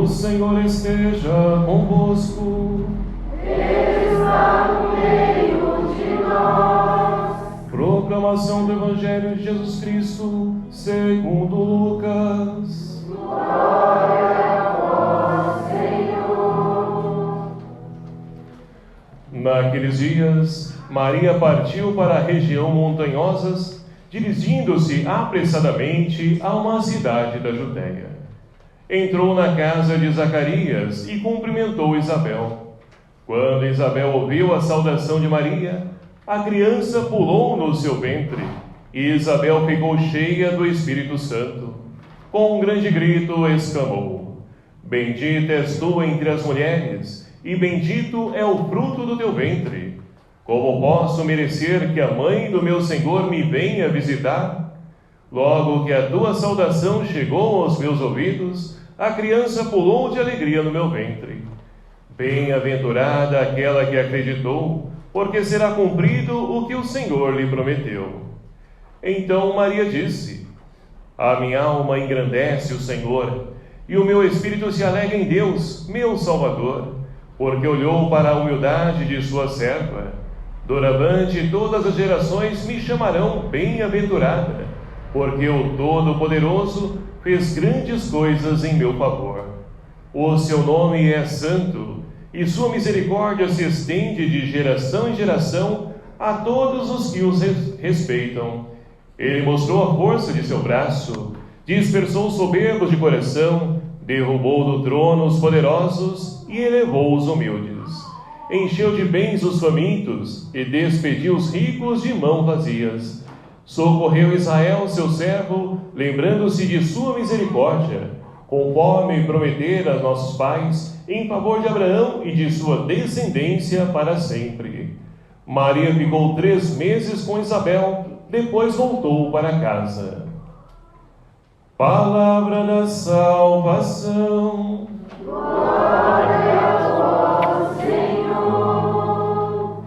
Senhor esteja convosco. Ele está no meio de nós. Proclamação do Evangelho de Jesus Cristo, segundo Lucas. Glória a vós, Senhor. Naqueles dias, Maria partiu para região montanhosas, dirigindo-se apressadamente a uma cidade da Judéia. Entrou na casa de Zacarias e cumprimentou Isabel. Quando Isabel ouviu a saudação de Maria, a criança pulou no seu ventre, e Isabel ficou cheia do Espírito Santo. Com um grande grito exclamou: Bendita és tu entre as mulheres, e bendito é o fruto do teu ventre. Como posso merecer que a mãe do meu Senhor me venha visitar? Logo que a tua saudação chegou aos meus ouvidos, a criança pulou de alegria no meu ventre. Bem-aventurada aquela que acreditou, porque será cumprido o que o Senhor lhe prometeu. Então Maria disse: A minha alma engrandece o Senhor, e o meu espírito se alegra em Deus, meu Salvador, porque olhou para a humildade de sua serva. Doravante todas as gerações me chamarão bem-aventurada, porque o Todo-Poderoso fez grandes coisas em meu favor. O seu nome é santo, e sua misericórdia se estende de geração em geração a todos os que os respeitam. Ele mostrou a força de seu braço, dispersou os soberbos de coração, derrubou do trono os poderosos e elevou os humildes. Encheu de bens os famintos e despediu os ricos de mãos vazias. Socorreu Israel, seu servo, lembrando-se de sua misericórdia, conforme prometera a nossos pais, em favor de Abraão e de sua descendência para sempre. Maria ficou 3 meses com Isabel, depois voltou para casa. Palavra da salvação. Glória a vós, Senhor.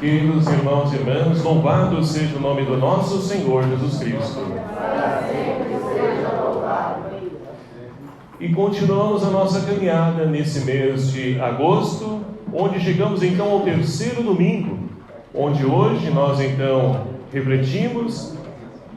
Queridos irmãos e irmãs, louvado seja o nome do nosso Senhor Jesus Cristo. Para sempre seja louvado. E continuamos a nossa caminhada nesse mês de agosto, onde chegamos então ao 3º domingo, onde hoje nós então refletimos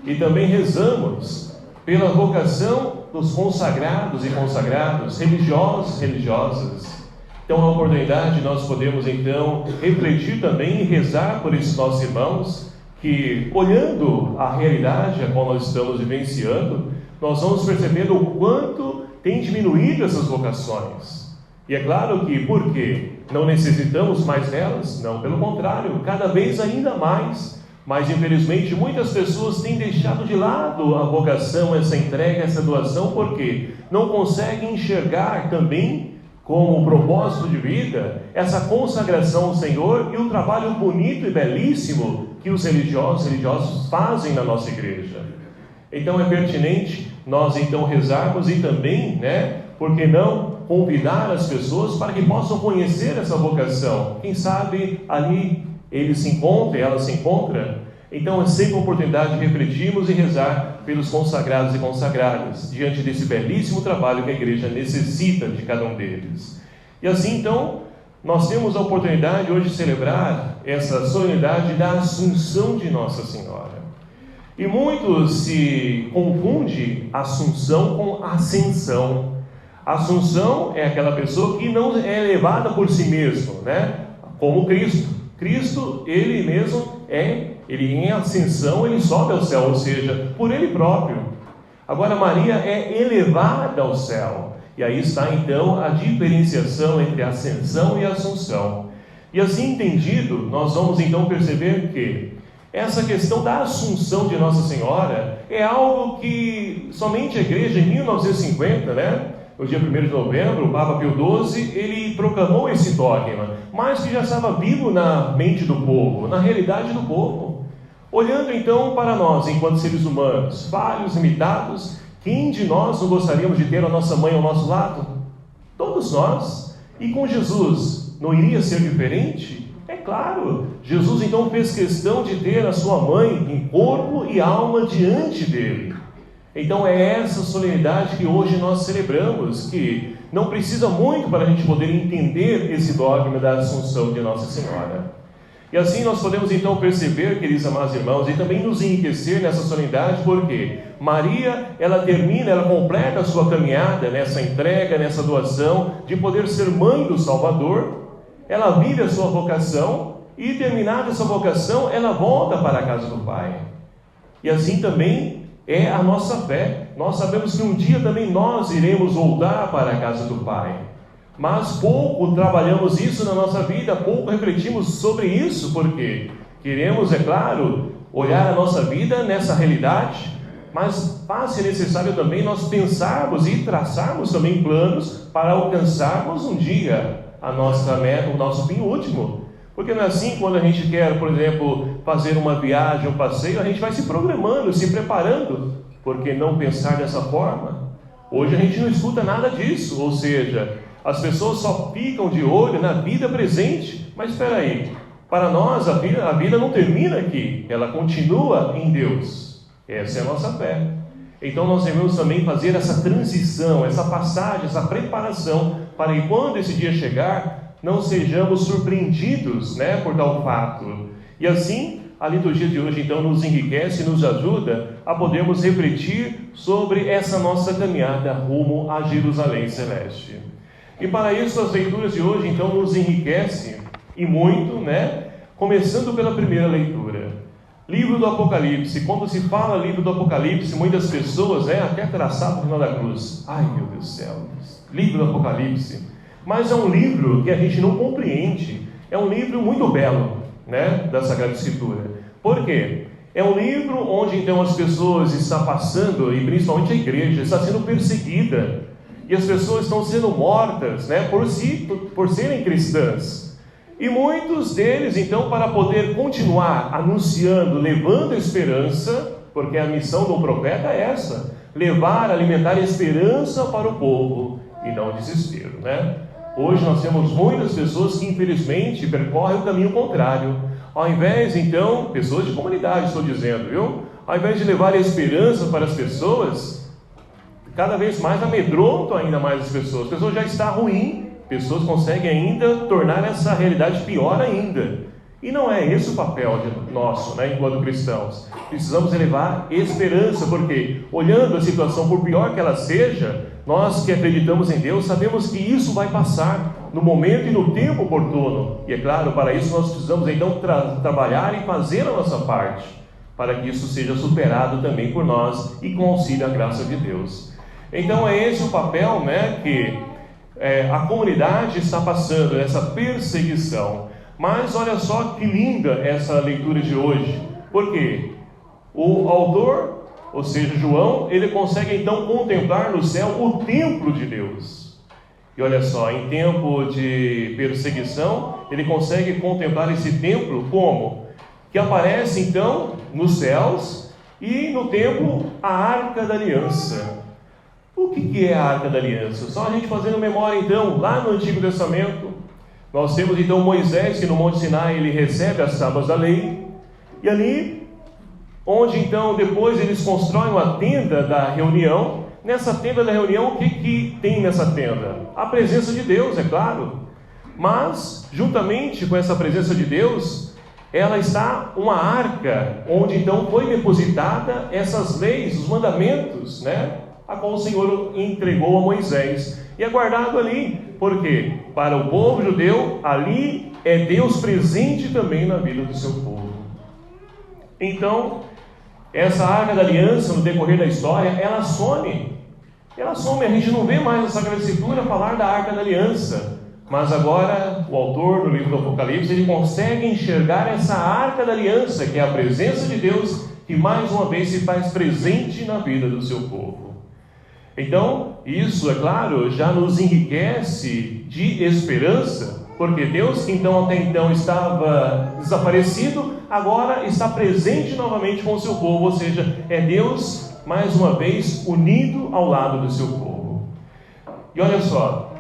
e também rezamos pela vocação dos consagrados e consagradas, religiosos e religiosas. Então é uma oportunidade de nós podemos então refletir também e rezar por esses nossos irmãos que, olhando a realidade a qual nós estamos vivenciando, nós vamos percebendo o quanto tem diminuído essas vocações. E é claro que, por quê? Não necessitamos mais delas? Não, pelo contrário, cada vez ainda mais. Mas, infelizmente, muitas pessoas têm deixado de lado a vocação, essa entrega, essa doação, porque não conseguem enxergar também como propósito de vida essa consagração ao Senhor e o trabalho bonito e belíssimo que os religiosos fazem na nossa igreja. Então é pertinente nós então rezarmos e também, por que não convidar as pessoas para que possam conhecer essa vocação. Quem sabe ali ele se encontra, ela se encontra. Então é sempre uma oportunidade de refletirmos e rezar pelos consagrados e consagradas, diante desse belíssimo trabalho que a igreja necessita de cada um deles. E assim então, nós temos a oportunidade hoje de celebrar essa solenidade da Assunção de Nossa Senhora. E muitos se confundem Assunção com Ascensão. Assunção é aquela pessoa que não é elevada por si mesmo, como Cristo. Cristo, ele mesmo ele em ascensão, ele sobe ao céu, ou seja, por ele próprio. Agora Maria é elevada ao céu. E aí está então a diferenciação entre ascensão e assunção. E assim entendido, nós vamos então perceber que essa questão da Assunção de Nossa Senhora é algo que somente a igreja em 1950, no dia 1º de novembro, o Papa Pio XII, ele proclamou esse dogma, mas que já estava vivo na mente do povo, na realidade do povo. Olhando então para nós, enquanto seres humanos, falhos, limitados, quem de nós não gostaríamos de ter a nossa mãe ao nosso lado? Todos nós. E com Jesus, não iria ser diferente? É claro, Jesus então fez questão de ter a sua mãe em corpo e alma diante dele. Então é essa solenidade que hoje nós celebramos, que não precisa muito para a gente poder entender esse dogma da Assunção de Nossa Senhora. E assim nós podemos então perceber, queridos amados irmãos, e também nos enriquecer nessa solenidade, porque Maria, ela termina, ela completa a sua caminhada nessa entrega, nessa doação, de poder ser mãe do Salvador. Ela vive a sua vocação e, terminada essa vocação, ela volta para a casa do Pai. E assim também é a nossa fé. Nós sabemos que um dia também nós iremos voltar para a casa do Pai. Mas pouco trabalhamos isso na nossa vida, pouco refletimos sobre isso, porque queremos, é claro, olhar a nossa vida nessa realidade, mas faz-se necessário também nós pensarmos e traçarmos também planos para alcançarmos um dia a nossa meta, o nosso fim último. Porque não é assim, quando a gente quer, por exemplo, fazer uma viagem, um passeio, a gente vai se programando, se preparando. Por que não pensar dessa forma? Hoje a gente não escuta nada disso, ou seja, as pessoas só ficam de olho na vida presente. Mas espera aí, para nós a vida não termina aqui, ela continua em Deus. Essa é a nossa fé. Então nós devemos também fazer essa transição, essa passagem, essa preparação, para que quando esse dia chegar, não sejamos surpreendidos, por tal fato. E assim, a liturgia de hoje então nos enriquece e nos ajuda a podermos refletir sobre essa nossa caminhada rumo a Jerusalém Celeste. E para isso as leituras de hoje então nos enriquecem e muito, começando pela primeira leitura. Livro do Apocalipse. Quando se fala livro do Apocalipse, muitas pessoas, até traçado no final da cruz. Ai, meu Deus do céu, livro do Apocalipse. Mas é um livro que a gente não compreende. É um livro muito belo, da Sagrada Escritura. Por quê? É um livro onde então as pessoas estão passando, e principalmente a igreja, está sendo perseguida. E as pessoas estão sendo mortas, por serem cristãs. E muitos deles, então, para poder continuar anunciando, levando a esperança, porque a missão do profeta é essa, levar, alimentar a esperança para o povo, e não o desespero, Hoje nós temos muitas pessoas que, infelizmente, percorrem o caminho contrário. Ao invés, então, pessoas de comunidade, estou dizendo, viu? Ao invés de levar a esperança para as pessoas, cada vez mais amedrontam ainda mais as pessoas. A pessoa já está ruim, pessoas conseguem ainda tornar essa realidade pior ainda. E não é esse o papel nosso, enquanto cristãos. Precisamos elevar esperança, porque olhando a situação, por pior que ela seja, nós que acreditamos em Deus, sabemos que isso vai passar no momento e no tempo oportuno. E é claro, para isso nós precisamos então trabalhar e fazer a nossa parte, para que isso seja superado também por nós e com auxílio da graça de Deus. Então é esse o papel, que a comunidade está passando, essa perseguição. Mas olha só que linda essa leitura de hoje. Por quê? O autor, ou seja, João, ele consegue então contemplar no céu o templo de Deus. E olha só, em tempo de perseguição, ele consegue contemplar esse templo como? Que aparece então nos céus e no templo a Arca da Aliança. O que é a Arca da Aliança? Só a gente fazendo memória então, lá no Antigo Testamento, nós temos então Moisés, que no Monte Sinai ele recebe as tábuas da lei, e ali, onde então depois eles constroem uma tenda da reunião. Nessa tenda da reunião, o que tem nessa tenda? A presença de Deus, é claro, mas juntamente com essa presença de Deus, ela está uma arca, onde então foi depositada essas leis, os mandamentos, a qual o Senhor entregou a Moisés, e é guardado ali. Por quê? Para o povo judeu, ali é Deus presente também na vida do seu povo. Então, essa Arca da Aliança, no decorrer da história, ela some, a gente não vê mais na Sagrada Escritura falar da Arca da Aliança, mas agora o autor do livro do Apocalipse, ele consegue enxergar essa Arca da Aliança, que é a presença de Deus, que mais uma vez se faz presente na vida do seu povo. Então, isso, é claro, já nos enriquece de esperança, porque Deus, que então até então estava desaparecido, agora está presente novamente com o seu povo, ou seja, é Deus, mais uma vez, unido ao lado do seu povo. E olha só,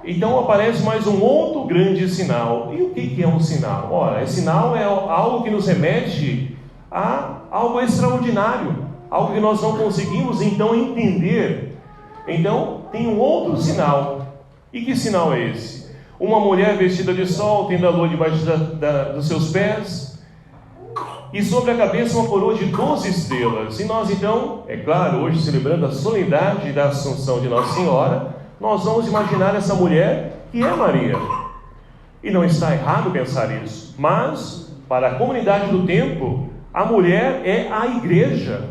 então aparece mais um outro grande sinal. E o que é um sinal? Ora, esse sinal é algo que nos remete a algo extraordinário. algo que nós não conseguimos então entender. Então tem um outro sinal. E que sinal é esse? Uma mulher vestida de sol, tendo a lua debaixo dos seus pés, e sobre a cabeça uma coroa de 12 estrelas. E nós então, é claro, hoje celebrando a solenidade da Assunção de Nossa Senhora, nós vamos imaginar essa mulher que é Maria. E não está errado pensar isso, mas para a comunidade do tempo, a mulher é a igreja.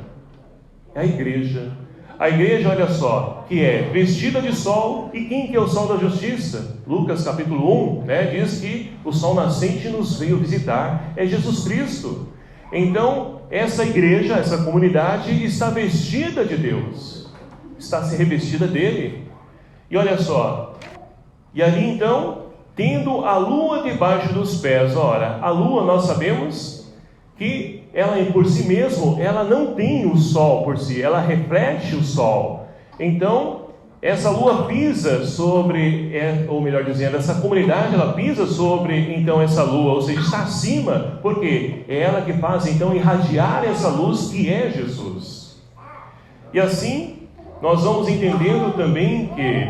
É a igreja. A igreja, olha só, que é vestida de sol. E quem que é o sol da justiça? Lucas capítulo 1, diz que o sol nascente nos veio visitar. É Jesus Cristo. Então, essa igreja, essa comunidade está vestida de Deus. Está se revestida dele. E olha só, e ali então, tendo a lua debaixo dos pés. Ora, a lua nós sabemos que ela por si mesma, ela não tem o sol por si, ela reflete o sol. Então, essa lua pisa sobre, ou melhor dizendo, essa comunidade, ela pisa sobre então essa lua, ou seja, está acima, porque é ela que faz então irradiar essa luz que é Jesus. E assim, nós vamos entendendo também que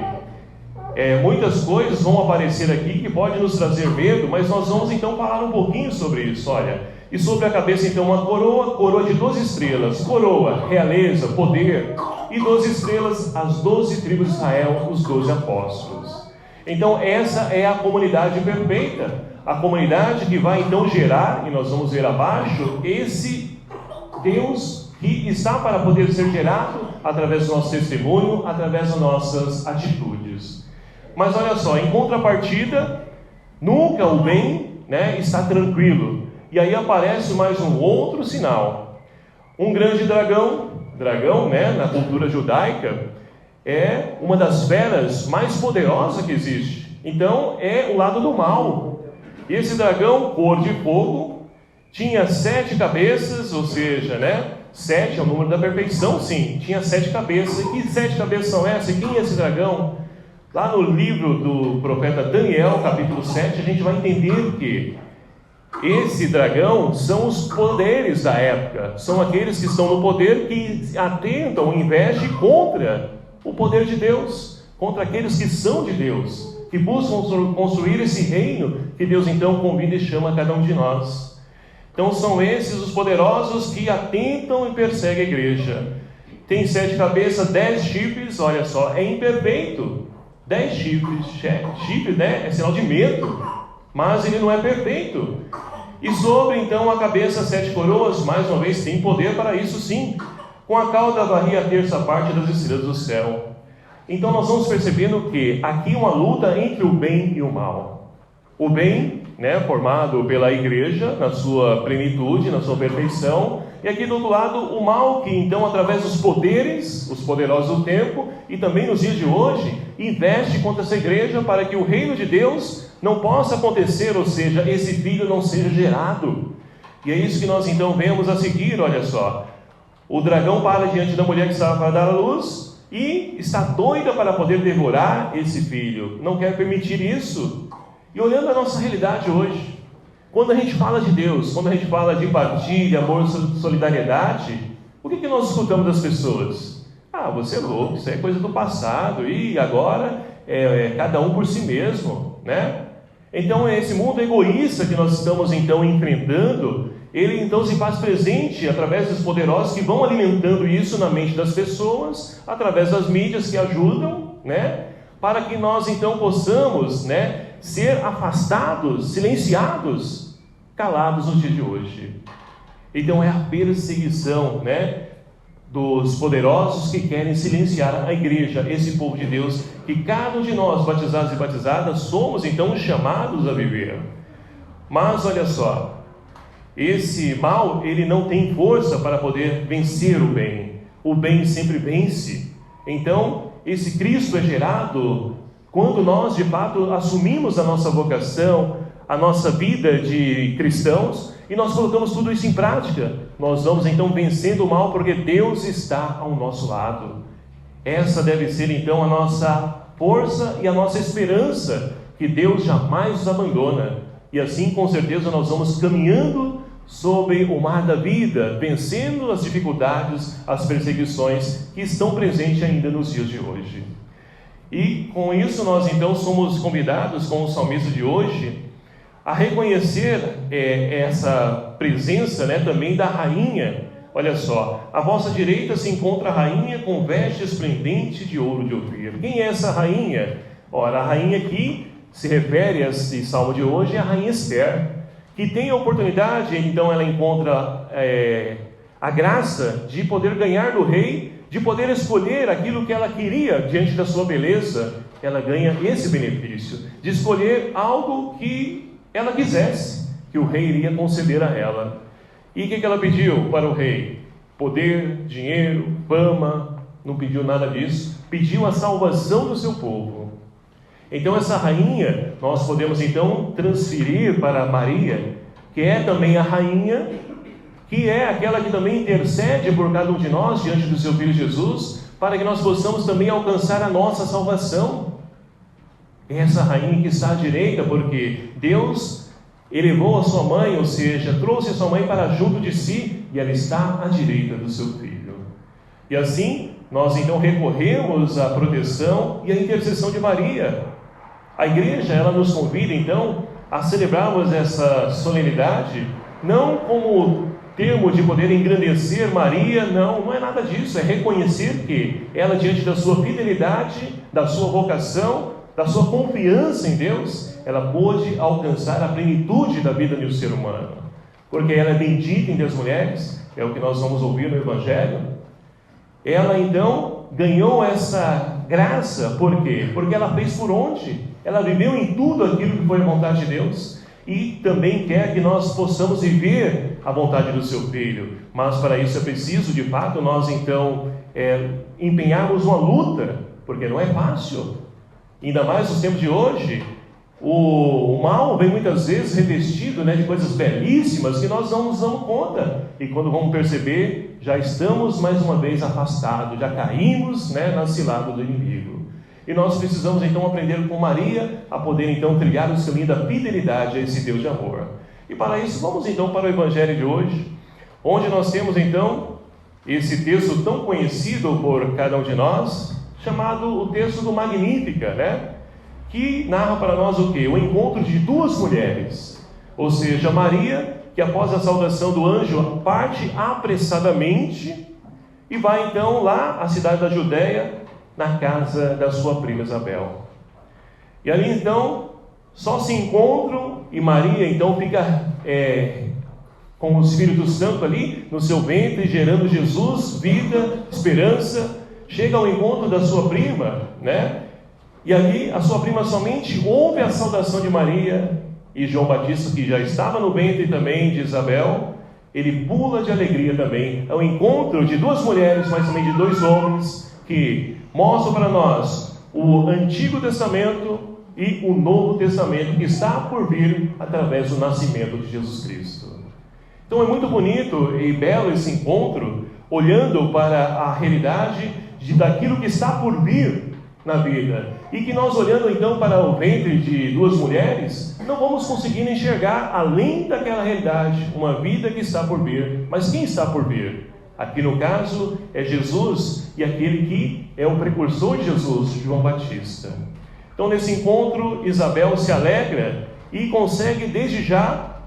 muitas coisas vão aparecer aqui que podem nos trazer medo, mas nós vamos então falar um pouquinho sobre isso. Olha, e sobre a cabeça então uma coroa de 12 estrelas, coroa, realeza, poder, e 12 estrelas, as 12 tribos de Israel, os 12 apóstolos. Então essa é a comunidade perfeita, a comunidade que vai então gerar, e nós vamos ver abaixo, esse Deus que está para poder ser gerado através do nosso testemunho, através das nossas atitudes. Mas olha só, em contrapartida, nunca o bem está tranquilo. E aí aparece mais um outro sinal. Um grande dragão, na cultura judaica, é uma das feras mais poderosas que existe. Então, é o lado do mal. E esse dragão, cor de fogo, tinha 7 cabeças, ou seja, 7 é o número da perfeição, sim. Tinha 7 cabeças. E que 7 cabeças são essas? E quem é esse dragão? Lá no livro do profeta Daniel, capítulo 7, a gente vai entender que esse dragão são os poderes da época, são aqueles que estão no poder, que atentam, investem contra o poder de Deus, contra aqueles que são de Deus, que buscam construir esse reino que Deus então convida e chama cada um de nós. Então são esses os poderosos que atentam e perseguem a igreja. Tem 7 cabeças, 10 chifres, olha só, é imperfeito. 10 chifres, chifre é sinal de medo, mas ele não é perfeito. E sobre então a cabeça 7 coroas, mais uma vez tem poder para isso sim. Com a cauda varria a terça parte das estrelas do céu. Então nós vamos percebendo que aqui uma luta entre o bem e o mal. O bem, formado pela igreja na sua plenitude, na sua perfeição, e aqui do outro lado o mal que então através dos poderes, os poderosos do tempo e também nos dias de hoje, investe contra essa igreja para que o reino de Deus não possa acontecer, ou seja, esse filho não seja gerado. E é isso que nós então vemos a seguir, olha só. O dragão para diante da mulher que estava para dar a luz e está doida para poder devorar esse filho, não quer permitir isso. E olhando a nossa realidade hoje, quando a gente fala de Deus, quando a gente fala de empatia, de amor, solidariedade, o que nós escutamos das pessoas? Ah, você é louco, isso é coisa do passado, e agora cada um por si mesmo, Então esse mundo egoísta que nós estamos então enfrentando, ele então se faz presente através dos poderosos que vão alimentando isso na mente das pessoas, através das mídias que ajudam, para que nós então possamos, ser afastados, silenciados, calados no dia de hoje. Então é a perseguição, dos poderosos que querem silenciar a igreja, esse povo de Deus, que cada um de nós, batizados e batizadas, somos então chamados a viver. Mas olha só, esse mal, ele não tem força para poder vencer o bem. O bem sempre vence. Então, esse Cristo é gerado quando nós de fato assumimos a nossa vocação, a nossa vida de cristãos, e nós colocamos tudo isso em prática. Nós vamos então vencendo o mal, porque Deus está ao nosso lado. Essa deve ser então a nossa força e a nossa esperança, que Deus jamais nos abandona. E assim com certeza nós vamos caminhando sobre o mar da vida, vencendo as dificuldades, as perseguições que estão presentes ainda nos dias de hoje. E com isso nós então somos convidados, com o salmista de hoje, a reconhecer essa presença, né, também da rainha. Olha só, à vossa direita se encontra a rainha com veste esplendente de ouro de Ofir. Quem é essa rainha? Ora, a rainha aqui se refere a esse salmo de hoje, é a rainha Esther, que tem a oportunidade, então ela encontra a graça de poder ganhar do rei, de poder escolher aquilo que ela queria diante da sua beleza. Ela ganha esse benefício de escolher algo que ela quisesse, que o rei iria conceder a ela. E o que ela pediu para o rei? Poder, dinheiro, fama. Não pediu nada disso, pediu a salvação do seu povo. Então essa rainha, nós podemos então transferir para Maria, que é também a rainha, que é aquela que também intercede por cada um de nós diante do seu Filho Jesus, para que nós possamos também alcançar a nossa salvação. É essa rainha que está à direita, porque Deus elevou a sua mãe, ou seja, trouxe a sua mãe para junto de si, e ela está à direita do seu Filho. E assim, nós então recorremos à proteção e à intercessão de Maria. A igreja, ela nos convida então a celebrarmos essa solenidade, não como termo de poder engrandecer Maria, não é nada disso, é reconhecer que ela, diante da sua fidelidade, da sua vocação, da sua confiança em Deus, ela pôde alcançar a plenitude da vida do ser humano, porque ela é bendita entre as mulheres, é o que nós vamos ouvir no Evangelho. Ela então ganhou essa graça, por quê? Porque ela fez por onde? Ela viveu em tudo aquilo que foi a vontade de Deus, e também quer que nós possamos viver a vontade do seu Filho. Mas para isso é preciso, de fato, nós então empenharmos uma luta, porque não é fácil. Ainda mais nos tempos de hoje, o mal vem muitas vezes revestido, né, de coisas belíssimas que nós não nos damos conta. E quando vamos perceber, já estamos mais uma vez afastados, já caímos, né, na cilada do inimigo. E nós precisamos então aprender com Maria a poder então trilhar o caminho da fidelidade a esse Deus de amor. E para isso vamos então para o Evangelho de hoje, onde nós temos então esse texto tão conhecido por cada um de nós, chamado o texto do Magnífica, né? Que narra para nós o quê? O encontro de duas mulheres, ou seja, Maria, que após a saudação do anjo parte apressadamente e vai então lá à cidade da Judéia, na casa da sua prima Isabel. E ali então só se encontram, e Maria então fica com o Espírito Santo ali no seu ventre, gerando Jesus, vida, esperança. Chega ao encontro da sua prima, né? E ali a sua prima somente ouve a saudação de Maria, e João Batista, que já estava no ventre também de Isabel, ele pula de alegria também ao encontro de duas mulheres, mas também de dois homens, que mostram para nós o Antigo Testamento e o Novo Testamento, que está por vir através do nascimento de Jesus Cristo. Então é muito bonito e belo esse encontro, olhando para a realidade daquilo que está por vir na vida, e que nós, olhando então para o ventre de duas mulheres, não vamos conseguir enxergar além daquela realidade, uma vida que está por vir. Mas quem está por vir? Aqui no caso é Jesus, e aquele que é o precursor de Jesus, João Batista. Então nesse encontro Isabel se alegra e consegue desde já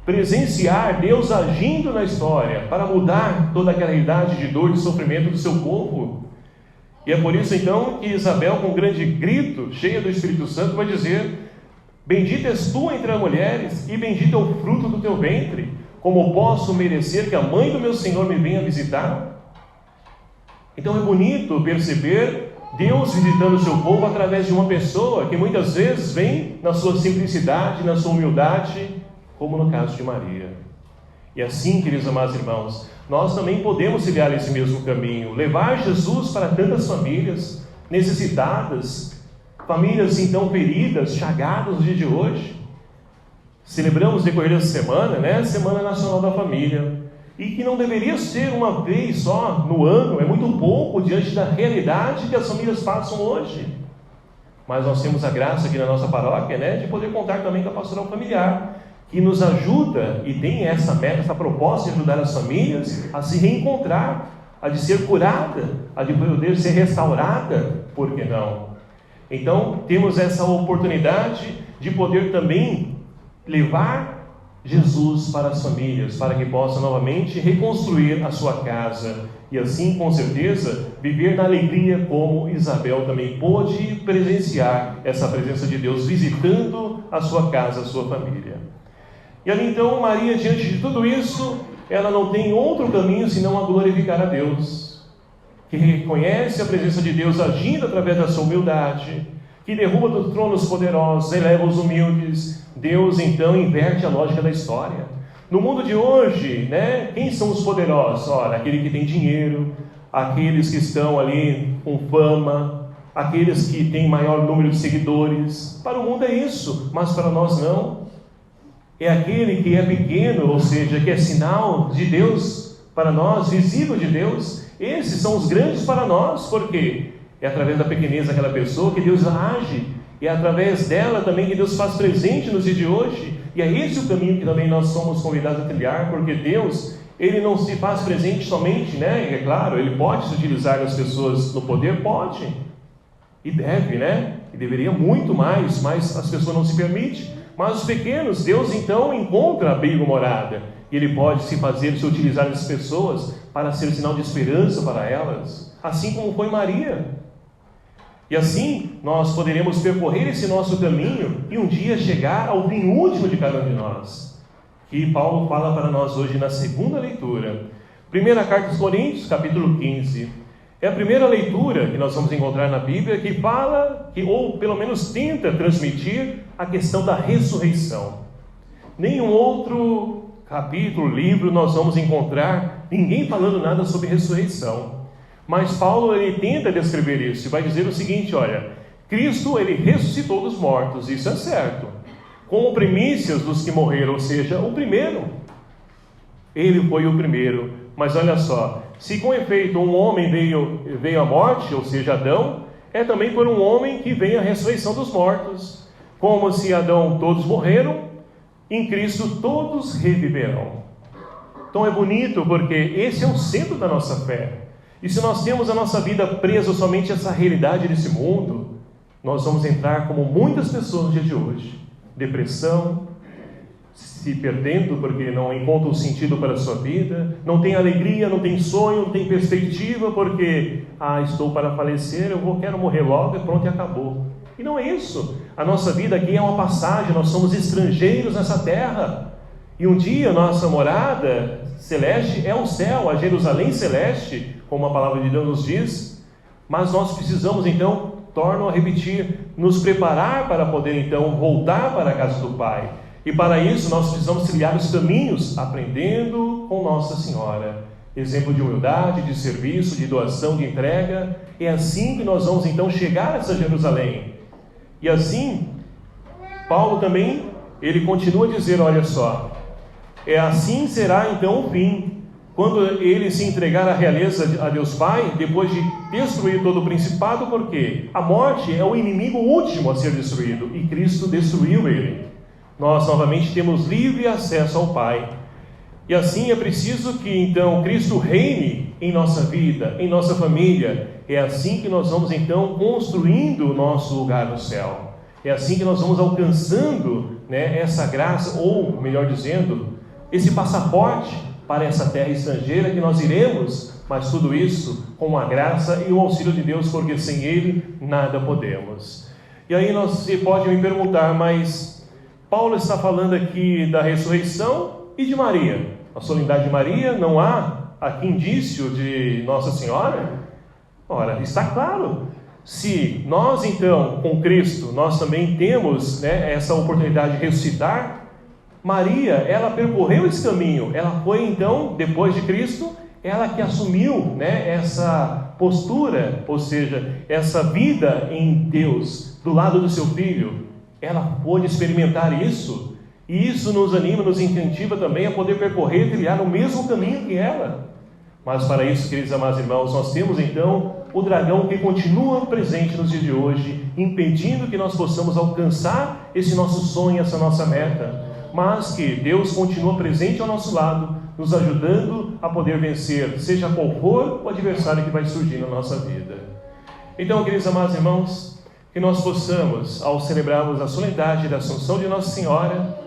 presenciar Deus agindo na história para mudar toda aquela realidade de dor e sofrimento do seu povo. E é por isso então que Isabel, com um grande grito, cheia do Espírito Santo, vai dizer: bendita és tu entre as mulheres, e bendito é o fruto do teu ventre. Como posso merecer que a mãe do meu Senhor me venha visitar? Então é bonito perceber Deus visitando o seu povo através de uma pessoa que muitas vezes vem na sua simplicidade, na sua humildade, como no caso de Maria. E assim, queridos amados irmãos, nós também podemos trilhar esse mesmo caminho, levar Jesus para tantas famílias necessitadas, famílias então feridas, chagadas no dia de hoje. Celebramos decorrer dessa semana, né? Semana Nacional da Família, e que não deveria ser uma vez só no ano, é muito pouco diante da realidade que as famílias passam hoje. Mas nós temos a graça aqui na nossa paróquia, né, de poder contar também com a pastoral familiar, que nos ajuda e tem essa meta, essa proposta de ajudar as famílias a se reencontrar, a de ser curada, a de poder ser restaurada, por que não? Então, temos essa oportunidade de poder também levar Jesus para as famílias, para que possam novamente reconstruir a sua casa e assim, com certeza, viver na alegria como Isabel também pôde presenciar essa presença de Deus visitando a sua casa, a sua família. E ali então, Maria, diante de tudo isso, ela não tem outro caminho senão a glorificar a Deus, que reconhece a presença de Deus agindo através da sua humildade, que derruba dos tronos poderosos, eleva os humildes. Deus então inverte a lógica da história. No mundo de hoje, quem são os poderosos? Ora, aquele que tem dinheiro, aqueles que estão ali com fama, aqueles que têm maior número de seguidores. Para o mundo é isso, mas para nós não. É aquele que é pequeno, ou seja, que é sinal de Deus para nós, visível de Deus. Esses são os grandes para nós, porque é através da pequenez daquela pessoa que Deus age, e é através dela também que Deus faz presente nos dias de hoje. E é esse o caminho que também nós somos convidados a trilhar, porque Deus, Ele não se faz presente somente, é claro, Ele pode se utilizar das pessoas no poder, pode, e deve, e deveria muito mais, mas as pessoas não se permitem. Mas os pequenos, Deus então encontra abrigo, morada, e Ele pode se utilizar das pessoas para ser sinal de esperança para elas, assim como foi Maria. E assim nós poderemos percorrer esse nosso caminho e um dia chegar ao fim último de cada um de nós, que Paulo fala para nós hoje na segunda leitura. Primeira carta aos Coríntios, capítulo 15. É a primeira leitura que nós vamos encontrar na Bíblia que fala, ou pelo menos tenta transmitir, a questão da ressurreição. Nenhum outro capítulo, livro, nós vamos encontrar ninguém falando nada sobre ressurreição. Mas Paulo, ele tenta descrever isso, e vai dizer o seguinte, olha, Cristo, ele ressuscitou dos mortos, isso é certo, como primícias dos que morreram, ou seja, o primeiro. Ele foi o primeiro, mas olha só, se com efeito um homem veio à morte, ou seja, Adão, é também por um homem que vem a ressurreição dos mortos. Como se Adão todos morreram, em Cristo todos reviverão. Então é bonito, porque esse é o centro da nossa fé. E se nós temos a nossa vida presa somente a essa realidade desse mundo, nós vamos entrar como muitas pessoas no dia de hoje. Depressão, se perdendo porque não encontra um sentido para a sua vida, não tem alegria, não tem sonho, não tem perspectiva, porque, estou para falecer, quero morrer logo e pronto, e acabou. E não é isso. A nossa vida aqui é uma passagem, nós somos estrangeiros nessa terra. E um dia nossa morada celeste é o céu, a Jerusalém celeste, como a palavra de Deus nos diz. Mas nós precisamos então, torno a repetir, nos preparar para poder então voltar para a casa do Pai. E para isso nós precisamos trilhar os caminhos, aprendendo com Nossa Senhora. Exemplo de humildade, de serviço, de doação, de entrega. É assim que nós vamos então chegar a essa Jerusalém. E assim, Paulo também, ele continua a dizer, olha só, assim será então o fim, quando ele se entregar à realeza a Deus Pai, depois de destruir todo o principado, porque a morte é o inimigo último a ser destruído, e Cristo destruiu ele. Nós novamente temos livre acesso ao Pai. E assim é preciso que então Cristo reine em nossa vida, em nossa família. É assim que nós vamos então construindo o nosso lugar no céu. É assim que nós vamos alcançando essa graça, ou melhor dizendo, esse passaporte para essa terra estrangeira que nós iremos, mas tudo isso com a graça e o auxílio de Deus, porque sem Ele nada podemos. E aí você pode me perguntar, mas Paulo está falando aqui da ressurreição e de Maria. A solenidade de Maria, não há aqui indício de Nossa Senhora? Ora, está claro. Se nós então, com Cristo, nós também temos essa oportunidade de ressuscitar, Maria, ela percorreu esse caminho, ela foi então, depois de Cristo, ela que assumiu essa postura, ou seja, essa vida em Deus, do lado do seu Filho. Ela pôde experimentar isso, e isso nos anima, nos incentiva também a poder percorrer e trilhar o mesmo caminho que ela. Mas para isso, queridos amados irmãos, nós temos então o dragão que continua presente nos dias de hoje, impedindo que nós possamos alcançar esse nosso sonho, essa nossa meta. mas que Deus continua presente ao nosso lado, nos ajudando a poder vencer, seja qual for o adversário que vai surgir na nossa vida. Então, queridos amados irmãos, que nós possamos, ao celebrarmos a solenidade da Assunção de Nossa Senhora,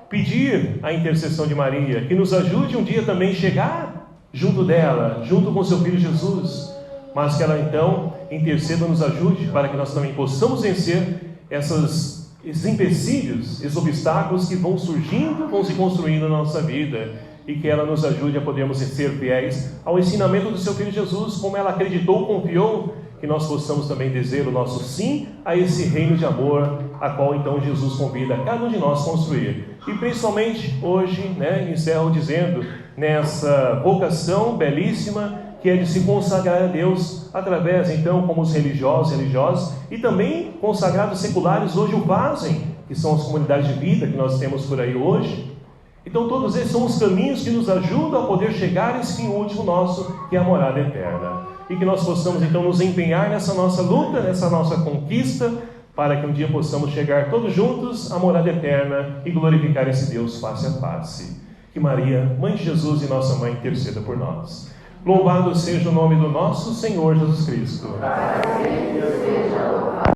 pedir a intercessão de Maria, que nos ajude um dia também a chegar junto dela, junto com seu Filho Jesus, mas que ela então interceda, nos ajude para que nós também possamos vencer esses empecilhos, esses obstáculos que vão surgindo, vão se construindo na nossa vida, e que ela nos ajude a podermos ser fiéis ao ensinamento do seu Filho Jesus, como ela acreditou, confiou, que nós possamos também dizer o nosso sim a esse reino de amor, a qual então Jesus convida cada um de nós a construir. E principalmente hoje, encerro dizendo, nessa vocação belíssima, que é de se consagrar a Deus, através então, como os religiosos, e também consagrados seculares hoje o fazem, que são as comunidades de vida que nós temos por aí hoje. Então todos esses são os caminhos que nos ajudam a poder chegar a esse fim último nosso, que é a morada eterna. E que nós possamos então nos empenhar nessa nossa luta, nessa nossa conquista, para que um dia possamos chegar todos juntos à morada eterna e glorificar esse Deus face a face. Que Maria, Mãe de Jesus e nossa Mãe, interceda por nós. Louvado seja o nome do nosso Senhor Jesus Cristo. Para sempre seja louvado.